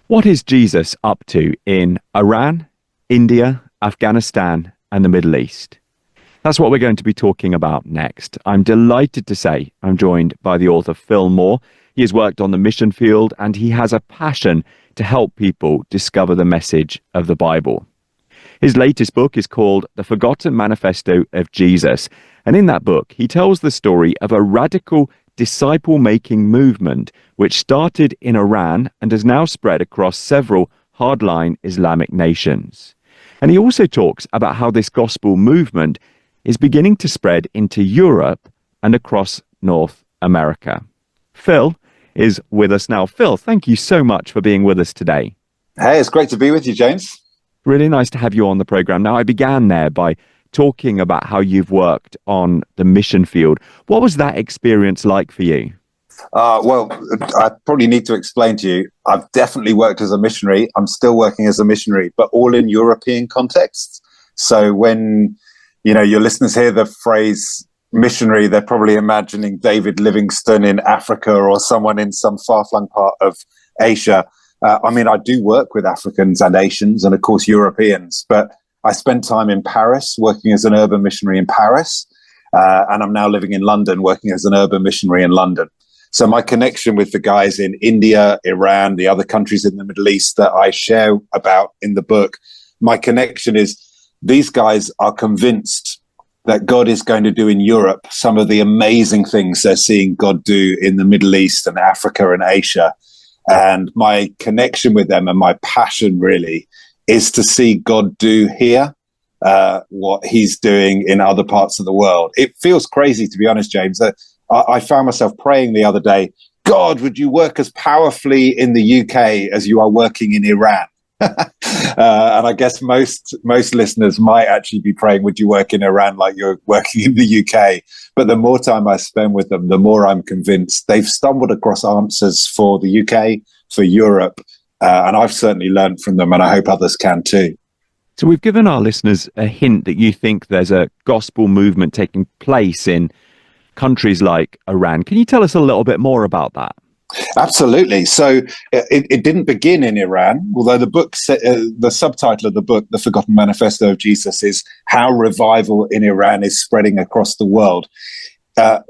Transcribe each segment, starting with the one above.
What is Jesus up to in Iran, India, Afghanistan, and the Middle East? That's what we're going to be talking about next. I'm delighted to say I'm joined by the author Phil Moore. He has worked on the mission field and he has a passion to help people discover the message of the Bible. His latest book is called The Forgotten Manifesto of Jesus. And in that book, he tells the story of a radical disciple-making movement which started in Iran and has now spread across several hardline Islamic nations. And he also talks about how this gospel movement is beginning to spread into Europe and across North America. Phil is with us now. Phil, thank you so much for being with us today. Hey, it's great to be with you, James. Really nice to have you on the program. Now, I began there by talking about how you've worked on the mission field. What was that experience like for you? Well, I probably need to explain to you, I've definitely worked as a missionary. I'm still working as a missionary, but all in European contexts. So when, your listeners hear the phrase missionary, they're probably imagining David Livingstone in Africa or someone in some far-flung part of Asia. I do work with Africans and Asians and, of course, Europeans, but I spent time in Paris working as an urban missionary in Paris, and I'm now living in London working as an urban missionary in London. So my connection with the guys in India, Iran, the other countries in the Middle East that I share about in the book, my connection is these guys are convinced that God is going to do in Europe some of the amazing things they're seeing God do in the Middle East and Africa and Asia. And my connection with them and my passion really is to see God do here what he's doing in other parts of the world. It feels crazy, to be honest, James. I found myself praying the other day, God, would you work as powerfully in the UK as you are working in Iran? And I guess most listeners might actually be praying, would you work in Iran like you're working in the UK? But the more time I spend with them, the more I'm convinced they've stumbled across answers for the UK, for Europe, and I've certainly learned from them, and I hope others can too. So we've given our listeners a hint that you think there's a gospel movement taking place in countries like Iran. Can you tell us a little bit more about that? Absolutely. So it didn't begin in Iran, although the subtitle of the book, The Forgotten Manifesto of Jesus, is How Revival in Iran is Spreading Across the World.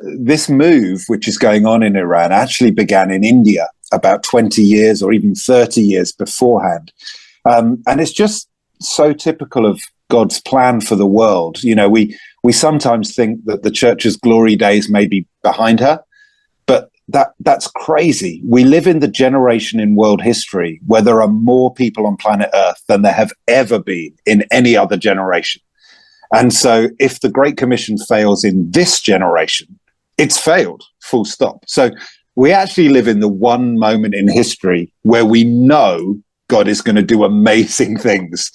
This move, which is going on in Iran, actually began in India about 20 years or even 30 years beforehand. And it's just so typical of God's plan for the world. We sometimes think that the church's glory days may be behind her, but that's crazy. We live in the generation in world history where there are more people on planet Earth than there have ever been in any other generation. And so if the Great Commission fails in this generation, it's failed, full stop. So we actually live in the one moment in history where we know God is going to do amazing things.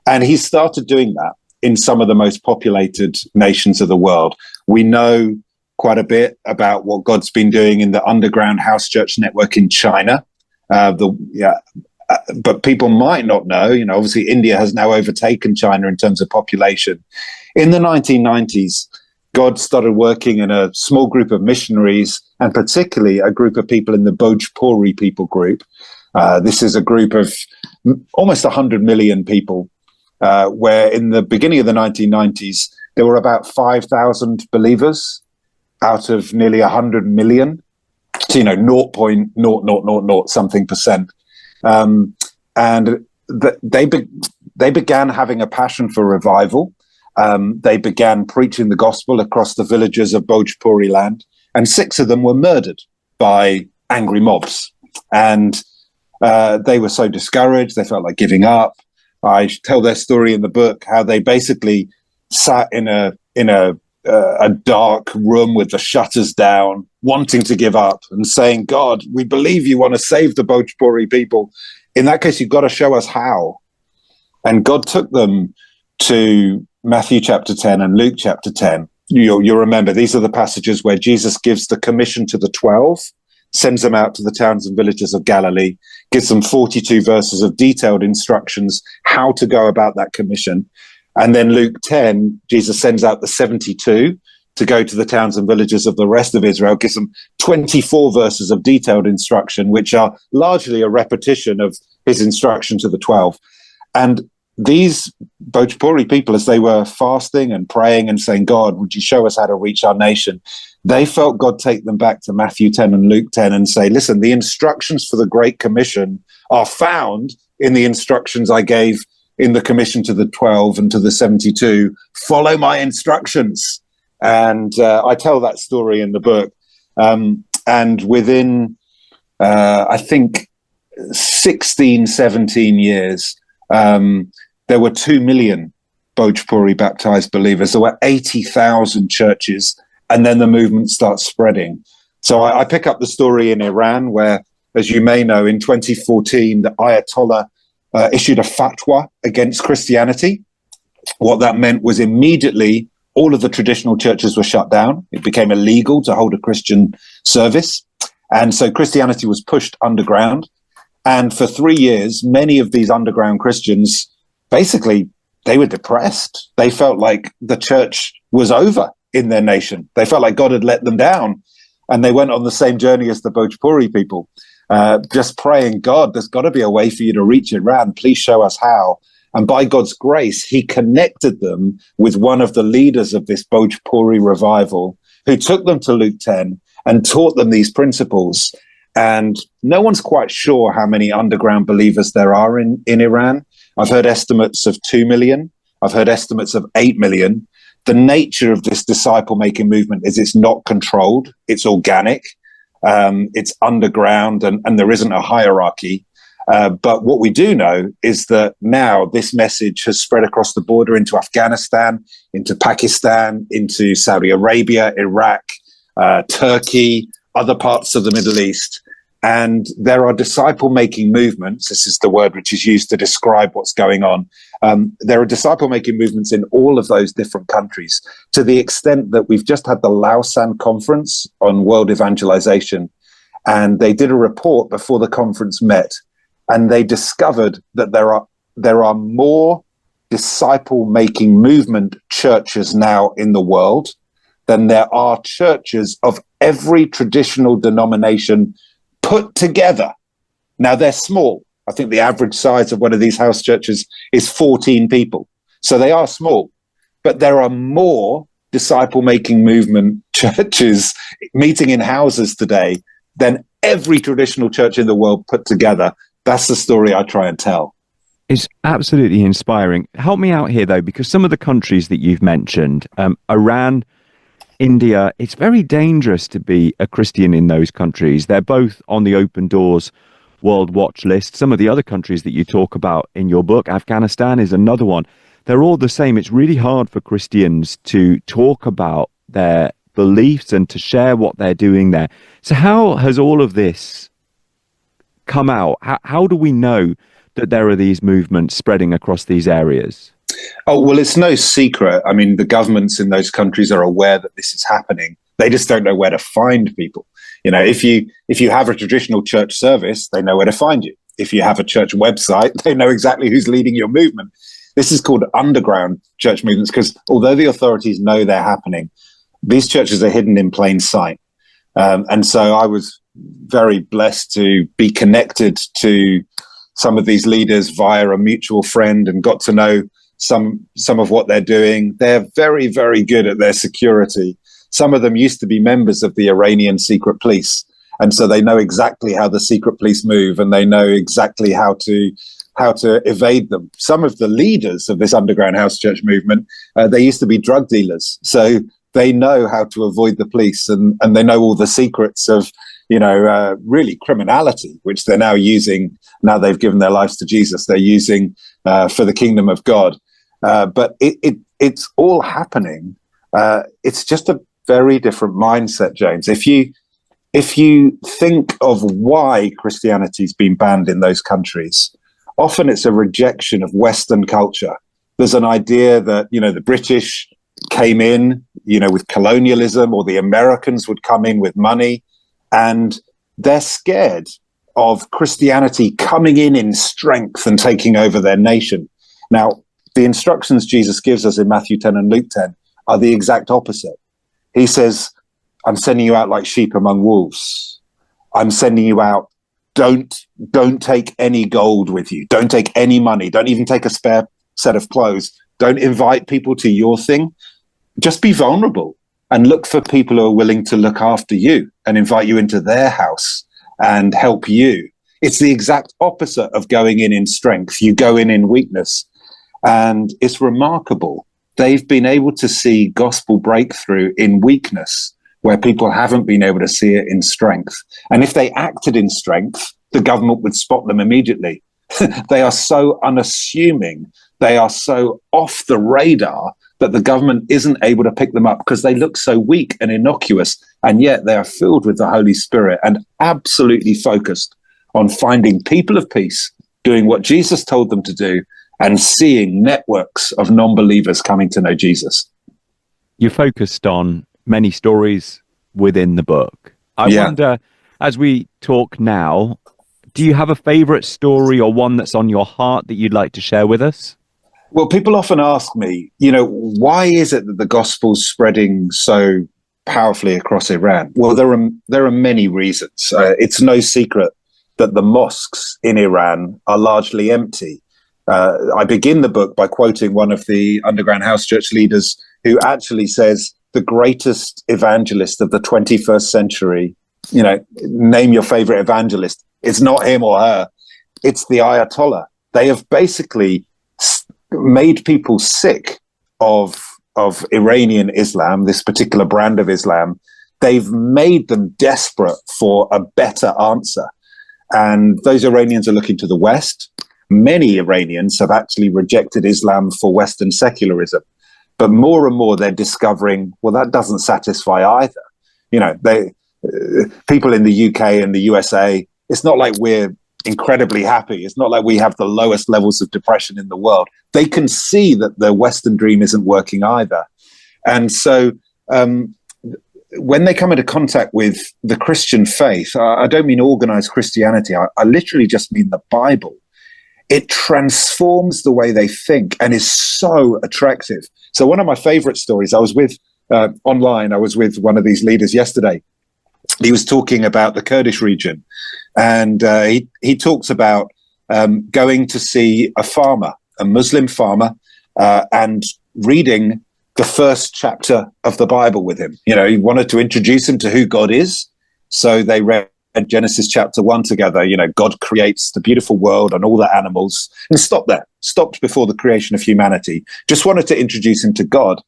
And he started doing that in some of the most populated nations of the world. We know quite a bit about what God's been doing in the underground house church network in China. But people might not know, obviously India has now overtaken China in terms of population. In the 1990s, God started working in a small group of missionaries, and particularly a group of people in the Bhojpuri people group. This is a group of almost 100 million people, where in the beginning of the 1990s, there were about 5,000 believers out of nearly 100 million. So, 0.0000 something percent. And they began having a passion for revival. They began preaching the gospel across the villages of Bhojpuri land, and 6 of them were murdered by angry mobs. And they were so discouraged, they felt like giving up. I tell their story in the book, how they basically sat in a dark room with the shutters down, wanting to give up and saying, God, we believe you want to save the Bhojpuri people. In that case, you've got to show us how. And God took them to Matthew chapter 10 and Luke chapter 10. You'll remember, these are the passages where Jesus gives the commission to the 12, sends them out to the towns and villages of Galilee, gives them 42 verses of detailed instructions how to go about that commission. And then Luke 10, Jesus sends out the 72 to go to the towns and villages of the rest of Israel, gives them 24 verses of detailed instruction, which are largely a repetition of his instruction to the 12. And these Bhojpuri people, as they were fasting and praying and saying, God, would you show us how to reach our nation? They felt God take them back to Matthew 10 and Luke 10 and say, listen, the instructions for the Great Commission are found in the instructions I gave in the commission to the 12 and to the 72. Follow my instructions. And I tell that story in the book. And within, I think, 16, 17 years, there were 2 million Bhojpuri baptized believers. There were 80,000 churches, and then the movement starts spreading. So I pick up the story in Iran, where, as you may know, in 2014, the Ayatollah issued a fatwa against Christianity. What that meant was immediately all of the traditional churches were shut down. It became illegal to hold a Christian service. And so Christianity was pushed underground. And for 3 years, many of these underground Christians, basically, they were depressed. They felt like the church was over in their nation. They felt like God had let them down. And they went on the same journey as the Bhojpuri people, just praying, God, there's got to be a way for you to reach Iran. Please show us how. And by God's grace, he connected them with one of the leaders of this Bhojpuri revival, who took them to Luke 10 and taught them these principles. And no one's quite sure how many underground believers there are in Iran. I've heard estimates of 2 million. I've heard estimates of 8 million. The nature of this disciple-making movement is it's not controlled. It's organic. It's underground, and there isn't a hierarchy. But what we do know is that now this message has spread across the border into Afghanistan, into Pakistan, into Saudi Arabia, Iraq, Turkey, other parts of the Middle East. And there are disciple-making movements. This is the word which is used to describe what's going on. There are disciple-making movements in all of those different countries, to the extent that we've just had the Lausanne conference on world evangelization. And they did a report before the conference met. And they discovered that there are more disciple-making movement churches now in the world than there are churches of every traditional denomination put together. Now, they're small. I think the average size of one of these house churches is 14 people. So they are small. But there are more disciple-making movement churches meeting in houses today than every traditional church in the world put together. That's the story I try and tell. It's absolutely inspiring. Help me out here, though, because some of the countries that you've mentioned, Iran, India, it's very dangerous to be a Christian in those countries. They're both on the Open Doors World Watch list. Some of the other countries that you talk about in your book, Afghanistan is another one. They're all the same. It's really hard for Christians to talk about their beliefs and to share what they're doing there. So how has all of this come out? How do we know that there are these movements spreading across these areas? Oh, well, it's no secret. I mean, the governments in those countries are aware that this is happening. They just don't know where to find people. You know, if you have a traditional church service, they know where to find you. If you have a church website, they know exactly who's leading your movement. This is called underground church movements because although the authorities know they're happening, these churches are hidden in plain sight. And so I was very blessed to be connected to some of these leaders via a mutual friend and got to know some of what they're doing. They're very, very good at their security. Some of them used to be members of the Iranian secret police. And so they know exactly how the secret police move and they know exactly how to evade them. Some of the leaders of this underground house church movement, they used to be drug dealers. So they know how to avoid the police and they know all the secrets of, really criminality, which they're now using. Now they've given their lives to Jesus. They're using for the kingdom of God. But it's all happening. It's just a very different mindset, James. If you think of why Christianity's been banned in those countries, often it's a rejection of Western culture. There's an idea that, the British came in, with colonialism, or the Americans would come in with money, and they're scared of Christianity coming in strength and taking over their nation. Now, the instructions Jesus gives us in Matthew 10 and Luke 10 are the exact opposite. He says, I'm sending you out like sheep among wolves. I'm sending you out. Don't take any gold with you. Don't take any money. Don't even take a spare set of clothes. Don't invite people to your thing. Just be vulnerable and look for people who are willing to look after you and invite you into their house and help you. It's the exact opposite of going in strength. You go in weakness. And it's remarkable. They've been able to see gospel breakthrough in weakness, where people haven't been able to see it in strength. And if they acted in strength, the government would spot them immediately. They are so unassuming. They are so off the radar that the government isn't able to pick them up because they look so weak and innocuous. And yet they are filled with the Holy Spirit and absolutely focused on finding people of peace, doing what Jesus told them to do, and seeing networks of non-believers coming to know Jesus. You focused on many stories within the book. I wonder, as we talk now, do you have a favorite story or one that's on your heart that you'd like to share with us? Well, people often ask me, why is it that the gospel's spreading so powerfully across Iran? Well, there are many reasons. It's no secret that the mosques in Iran are largely empty. I begin the book by quoting one of the underground house church leaders who actually says the greatest evangelist of the 21st century, name your favorite evangelist. It's not him or her. It's the Ayatollah. They have basically made people sick of Iranian Islam, this particular brand of Islam. They've made them desperate for a better answer. And those Iranians are looking to the West. Many Iranians have actually rejected Islam for Western secularism, but more and more they're discovering, well, that doesn't satisfy either. People in the UK and the USA, it's not like we're incredibly happy. It's not like we have the lowest levels of depression in the world. They can see that the Western dream isn't working either. And so when they come into contact with the Christian faith, I don't mean organized Christianity. I literally just mean the Bible. It transforms the way they think and is so attractive. So one of my favorite stories, I was with online, I was with one of these leaders yesterday. He was talking about the Kurdish region, and he talks about going to see a farmer, a Muslim farmer, and reading the first chapter of the Bible with him. He wanted to introduce him to who God is. So they read Genesis chapter 1 together. God creates the beautiful world and all the animals, and stopped there, stopped before the creation of humanity. Just wanted to introduce him to God.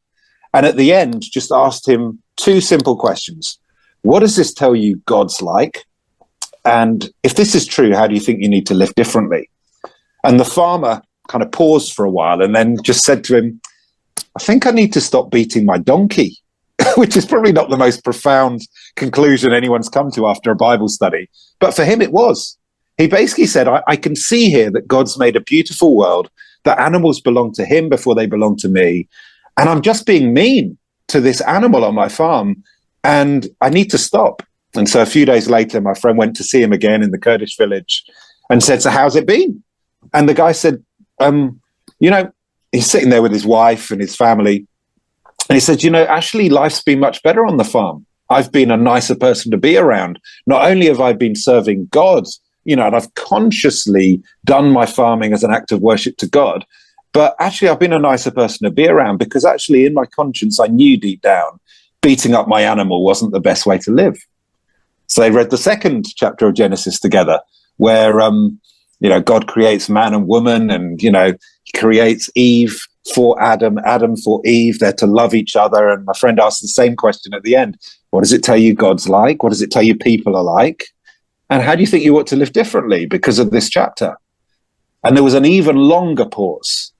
And at the end, just asked him two simple questions. What does this tell you God's like? And if this is true, how do you think you need to live differently? And the farmer kind of paused for a while and then just said to him, I think I need to stop beating my donkey, which is probably not the most profound conclusion anyone's come to after a Bible study. But for him, it was. He basically said, I can see here that God's made a beautiful world, that animals belong to him before they belong to me. And I'm just being mean to this animal on my farm, and I need to stop. And so a few days later, my friend went to see him again in the Kurdish village and said, so how's it been? And the guy said, he's sitting there with his wife and his family. And he said, actually, life's been much better on the farm. I've been a nicer person to be around. Not only have I been serving God, and I've consciously done my farming as an act of worship to God, but actually I've been a nicer person to be around because actually in my conscience, I knew deep down beating up my animal wasn't the best way to live. So they read the second chapter of Genesis together, where, God creates man and woman, and, he creates Eve for Adam, Adam for Eve. They're to love each other. And my friend asked the same question at the end. What does it tell you God's like? What does it tell you people are like? And how do you think you ought to live differently because of this chapter? And there was an even longer pause.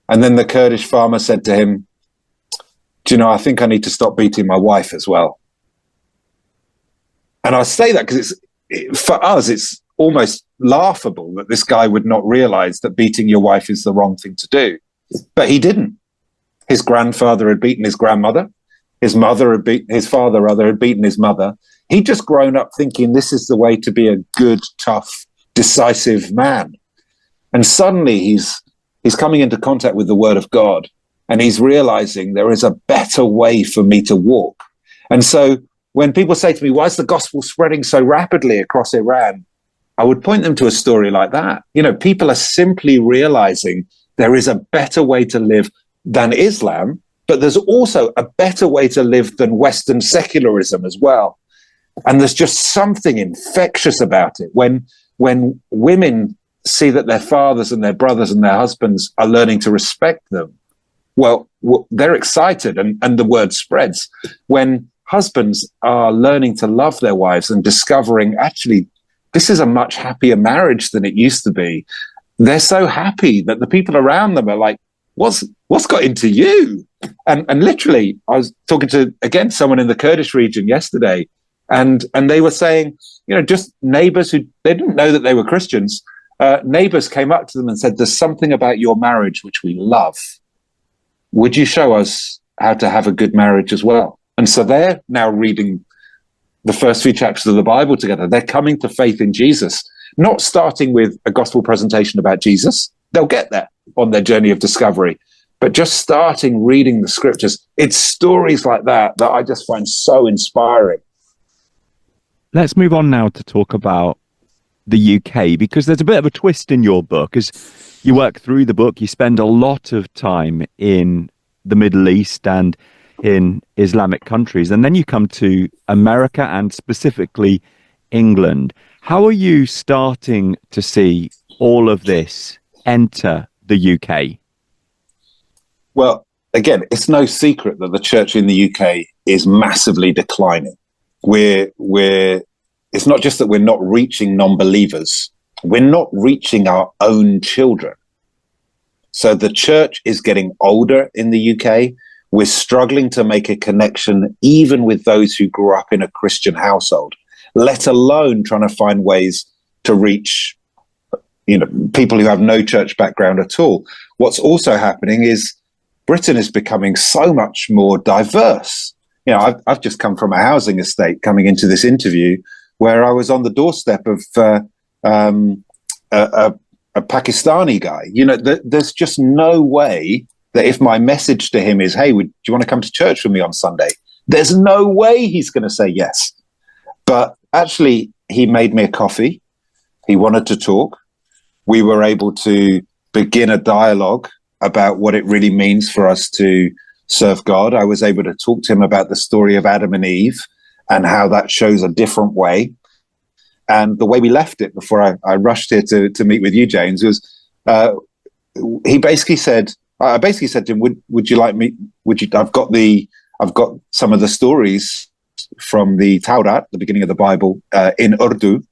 And then the Kurdish farmer said to him, I think I need to stop beating my wife as well. And I say that because for us, it's almost laughable that this guy would not realize that beating your wife is the wrong thing to do. But he didn't. His grandfather had beaten his grandmother. His father had beaten his mother. He'd just grown up thinking this is the way to be a good, tough, decisive man. And suddenly he's coming into contact with the word of God, and he's realizing there is a better way for me to walk. And so when people say to me, why is the gospel spreading so rapidly across Iran? I would point them to a story like that. You know, people are simply realizing there is a better way to live than Islam, but there's also a better way to live than Western secularism as well. And there's just something infectious about it when women see that their fathers and their brothers and their husbands are learning to respect them. Well, they're excited, and the word spreads. When husbands are learning to love their wives and discovering, actually, this is a much happier marriage than it used to be, they're so happy that the people around them are like, what's got into you? And literally, I was talking to, again, someone in the Kurdish region yesterday, and they were saying, you know, just neighbors who, they didn't know that they were Christians, neighbors came up to them and said, there's something about your marriage which we love. Would you show us how to have a good marriage as well? And so they're now reading the first few chapters of the Bible together. They're coming to faith in Jesus, not starting with a gospel presentation about Jesus. They'll get there on their journey of discovery, but just starting reading the scriptures. It's stories like that I just find so inspiring. Let's move on now to talk about the UK, because there's a bit of a twist in your book. As you work through the book, you spend a lot of time in the Middle East and in Islamic countries, and then you come to America and specifically England. How are you starting to see all of this enter the UK? Well, again, it's no secret that the church in the UK is massively declining. It's not just that we're not reaching non-believers, we're not reaching our own children. So the church is getting older in the UK. We're struggling to make a connection even with those who grew up in a Christian household, let alone trying to find ways to reach, you know, people who have no church background at all. What's also happening is Britain is becoming so much more diverse. You know, I've just come from a housing estate coming into this interview where I was on the doorstep of a Pakistani guy. You know, there's just no way that if my message to him is, hey, do you want to come to church with me on Sunday? There's no way he's going to say yes. But actually, he made me a coffee. He wanted to talk. We were able to begin a dialogue about what it really means for us to serve God. I was able to talk to him about the story of Adam and Eve and how that shows a different way. And the way we left it before I rushed here to meet with you, James, was I basically said to him, would you like me? I've got some of the stories from the Torah, the beginning of the Bible, in Urdu.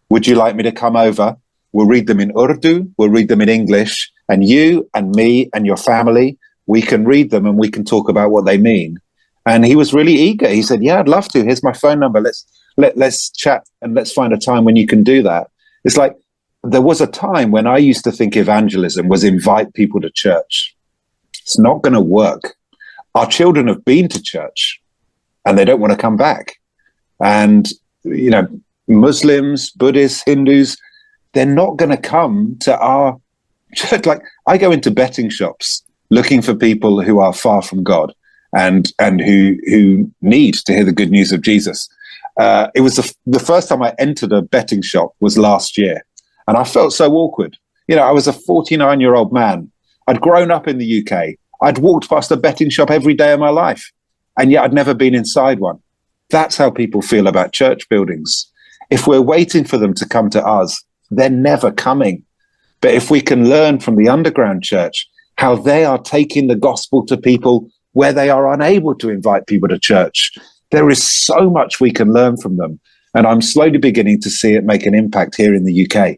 Would you like me to come over? We'll read them in Urdu, we'll read them in English, and you and me and your family, we can read them and we can talk about what they mean. And he was really eager. He said, yeah, I'd love to. Here's my phone number. Let's chat and let's find a time when you can do that. It's like, there was a time when I used to think evangelism was invite people to church. It's not going to work. Our children have been to church and they don't want to come back. And, you know, Muslims, Buddhists, Hindus, they're not going to come to our church. Like, I go into betting shops looking for people who are far from God and who need to hear the good news of Jesus. It was the first time I entered a betting shop was last year, and I felt so awkward. You know, I was a 49-year-old man. I'd grown up in the UK. I'd walked past a betting shop every day of my life, and yet I'd never been inside one. That's how people feel about church buildings. If we're waiting for them to come to us, they're never coming. But if we can learn from the underground church how they are taking the gospel to people where they are unable to invite people to church, there is so much we can learn from them. And I'm slowly beginning to see it make an impact here in the UK.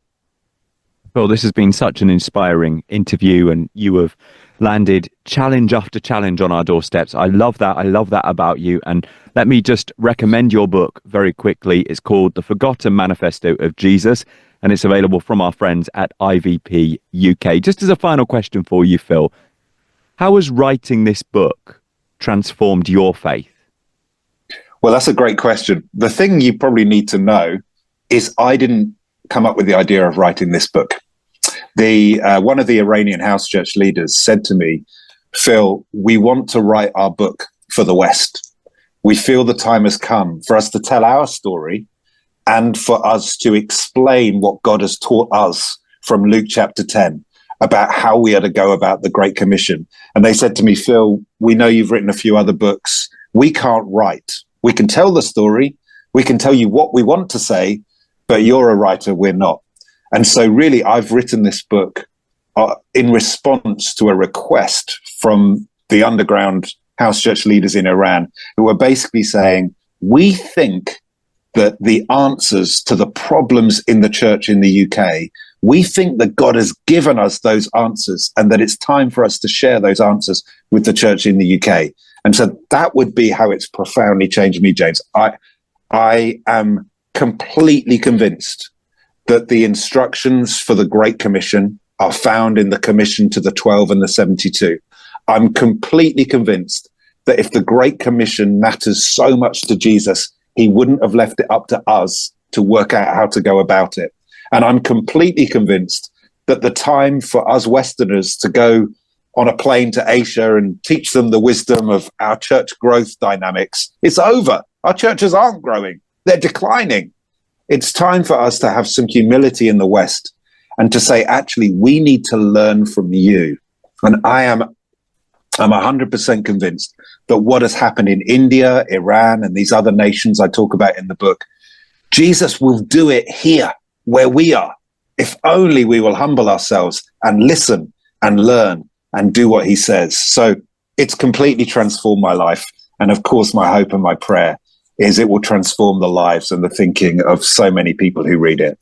Well, this has been such an inspiring interview, and you have landed challenge after challenge on our doorsteps. I love that. I love that about you. And let me just recommend your book very quickly. It's called The Forgotten Manifesto of Jesus, and it's available from our friends at IVP UK. Just as a final question for you, Phil, how has writing this book transformed your faith? Well, that's a great question. The thing you probably need to know is I didn't come up with the idea of writing this book. One of the Iranian house church leaders said to me, Phil, we want to write our book for the West. we feel the time has come for us to tell our story and for us to explain what God has taught us from Luke chapter 10 about how we are to go about the Great Commission. And they said to me, Phil, we know you've written a few other books. We can't write. We can tell the story. We can tell you what we want to say, but you're a writer, we're not. And so really, I've written this book in response to a request from the underground house church leaders in Iran, who are basically saying, we think that the answers to the problems in the church in the UK, we think that God has given us those answers and that it's time for us to share those answers with the church in the UK. And so that would be how it's profoundly changed me, James. I am completely convinced that the instructions for the Great Commission are found in the Commission to the 12 and the 72. I'm completely convinced that if the Great Commission matters so much to Jesus, he wouldn't have left it up to us to work out how to go about it. And I'm completely convinced that the time for us Westerners to go on a plane to Asia and teach them the wisdom of our church growth dynamics, it's over. Our churches aren't growing. They're declining. It's time for us to have some humility in the West and to say, actually, we need to learn from you. And I'm 100% convinced that what has happened in India, Iran, and these other nations I talk about in the book, Jesus will do it here where we are, if only we will humble ourselves and listen and learn and do what he says. So it's completely transformed my life. And of course, my hope and my prayer is it will transform the lives and the thinking of so many people who read it.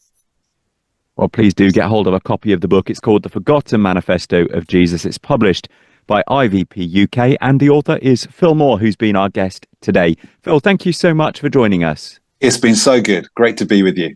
Well, please do get hold of a copy of the book. It's called The Forgotten Manifesto of Jesus. It's published by IVP UK, and the author is Phil Moore, who's been our guest today. Phil, thank you so much for joining us. It's been so good. Great to be with you.